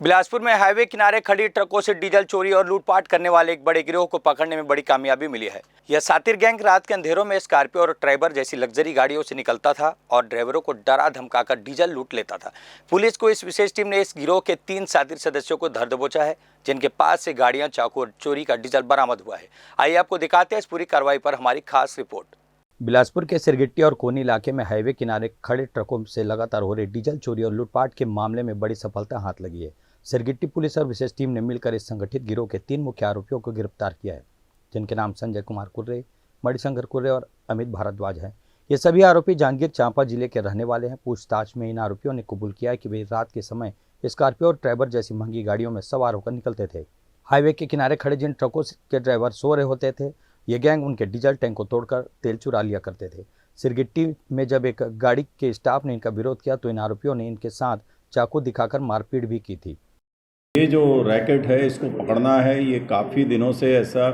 बिलासपुर में हाईवे किनारे खड़ी ट्रकों से डीजल चोरी और लूटपाट करने वाले एक बड़े गिरोह को पकड़ने में बड़ी कामयाबी मिली है। यह सातिर गैंग रात के अंधेरों में स्कॉर्पियो और ट्राइबर जैसी लग्जरी गाड़ियों से निकलता था और ड्राइवरों को डरा धमकाकर डीजल लूट लेता था। पुलिस को इस विशेष टीम ने इस गिरोह के 3 सातिर सदस्यों को धर दबोचा है, जिनके पास से गाड़ियां, चाकू और चोरी का डीजल बरामद हुआ है। आइए आपको दिखाते हैं इस पूरी कार्रवाई पर हमारी खास रिपोर्ट। बिलासपुर के सिरगिट्टी और कोनी इलाके में हाईवे किनारे खड़े ट्रकों से लगातार हो रहे डीजल चोरी और लूटपाट के मामले में बड़ी सफलता हाथ लगी है। सिरगिट्टी पुलिस और विशेष टीम ने मिलकर इस संगठित गिरोह के 3 मुख्य आरोपियों को गिरफ्तार किया है, जिनके नाम संजय कुमार कुर्रे, मणिशंकर कुर्रे और अमित भारद्वाज हैं। ये सभी आरोपी जांजगीर चांपा जिले के रहने वाले हैं। पूछताछ में इन आरोपियों ने कबूल किया है कि वे रात के समय स्कॉर्पियो और ट्राइबर जैसी महंगी गाड़ियों में सवार होकर निकलते थे। हाईवे के किनारे खड़े जिन ट्रकों के ड्राइवर सो रहे होते थे, ये गैंग उनके डीजल टैंक को तोड़कर तेल चुरा लिया करते थे। सिरगिट्टी में जब एक गाड़ी के स्टाफ ने इनका विरोध किया तो इन आरोपियों ने इनके साथ चाकू दिखाकर मारपीट भी की थी। ये जो रैकेट है इसको पकड़ना है। ये काफ़ी दिनों से ऐसा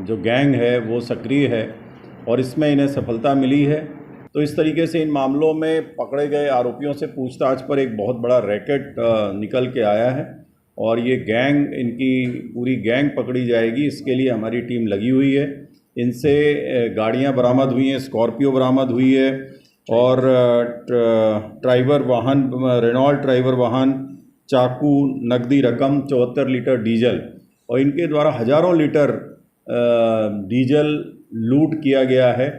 जो गैंग है वो सक्रिय है और इसमें इन्हें सफलता मिली है। तो इस तरीके से इन मामलों में पकड़े गए आरोपियों से पूछताछ पर एक बहुत बड़ा रैकेट निकल के आया है और ये गैंग, इनकी पूरी गैंग पकड़ी जाएगी। इसके लिए हमारी टीम लगी हुई है। इनसे गाड़ियां बरामद हुई हैं, स्कॉर्पियो बरामद हुई है और ट्राइबर वाहन, रेनॉल्ट ट्राइबर वाहन, चाकू, नकदी रकम, 74 लीटर डीजल और इनके द्वारा हज़ारों लीटर डीजल लूट किया गया है।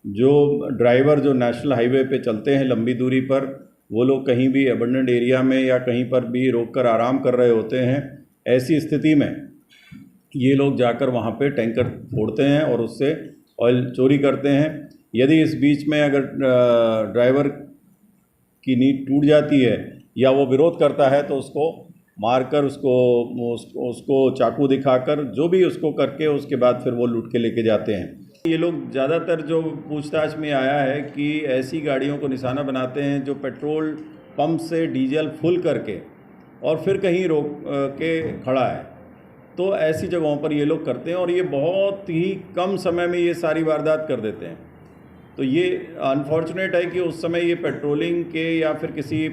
जो ड्राइवर जो नेशनल हाईवे पे चलते हैं लंबी दूरी पर, वो लोग कहीं भी अबंडेंट एरिया में या कहीं पर भी रोककर आराम कर रहे होते हैं। ऐसी स्थिति में ये लोग जाकर वहाँ पे टैंकर फोड़ते हैं और उससे ऑयल चोरी करते हैं। यदि इस बीच में अगर ड्राइवर की नींद टूट जाती है या वो विरोध करता है तो उसको मारकर उसको चाकू दिखाकर जो भी उसको करके उसके बाद फिर वो लूट के लेके जाते हैं। ये लोग ज़्यादातर जो पूछताछ में आया है कि ऐसी गाड़ियों को निशाना बनाते हैं जो पेट्रोल पंप से डीजल फुल करके और फिर कहीं रोक के खड़ा है, तो ऐसी जगहों पर ये लोग करते हैं और ये बहुत ही कम समय में ये सारी वारदात कर देते हैं। तो ये अनफॉर्चुनेट है कि उस समय ये पेट्रोलिंग के या फिर किसी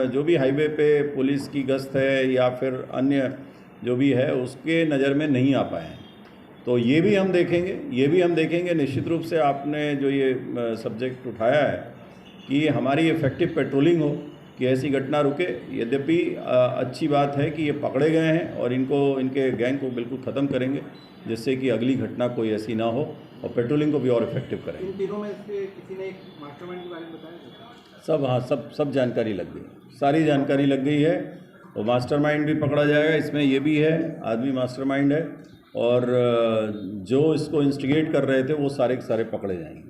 जो भी हाईवे पे पुलिस की गश्त है या फिर अन्य जो भी है उसके नज़र में नहीं आ पाए हैं। तो ये भी हम देखेंगे निश्चित रूप से। आपने जो ये सब्जेक्ट उठाया है कि हमारी इफ़ेक्टिव पेट्रोलिंग हो कि ऐसी घटना रुके। यद्यपि अच्छी बात है कि ये पकड़े गए हैं और इनके गैंग को बिल्कुल ख़त्म करेंगे, जिससे कि अगली घटना कोई ऐसी ना हो और पेट्रोलिंग को भी और इफेक्टिव करें। इन तीनों में से किसी ने एक मास्टरमाइंड के बारे में बताया? सब जानकारी लग गई, सारी जानकारी लग गई है और मास्टरमाइंड भी पकड़ा जाएगा। इसमें ये भी है, आदमी मास्टरमाइंड है और जो इसको इंस्टिगेट कर रहे थे वो सारे के सारे पकड़े जाएंगे।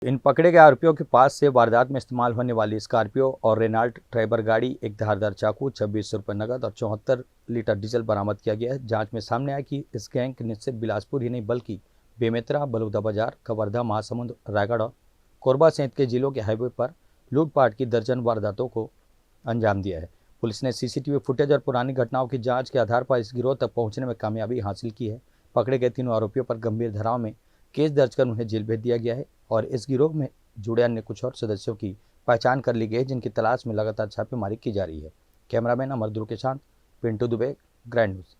इन पकड़े गए आरोपियों के पास से वारदात में इस्तेमाल होने वाली स्कॉर्पियो और रेनॉल्ट ट्राइबर गाड़ी, एक धारदार चाकू, 2600 रुपये नकद और 74 लीटर डीजल बरामद किया गया है। जांच में सामने आया कि इस गैंग ने सिर्फ बिलासपुर ही नहीं बल्कि बेमेतरा, बलौदा बाजार, कवर्धा, महासमुंद, रायगढ़ और कोरबा सहित के जिलों के हाईवे पर लूटपाट की दर्जन वारदातों को अंजाम दिया है। पुलिस ने सीसीटीवी फुटेज और पुरानी घटनाओं की जांच के आधार पर इस गिरोह तक पहुंचने में कामयाबी हासिल की है। पकड़े गए तीनों आरोपियों पर गंभीर धाराओं में केस दर्ज कर उन्हें जेल भेज दिया गया है और इस गिरोह में जुड़े अन्य कुछ और सदस्यों की पहचान कर ली गई है, जिनकी तलाश में लगातार छापेमारी की जा रही है। कैमरामैन अमर ध्रुव के साथ पिंटू दुबे, ग्रैंड न्यूज़।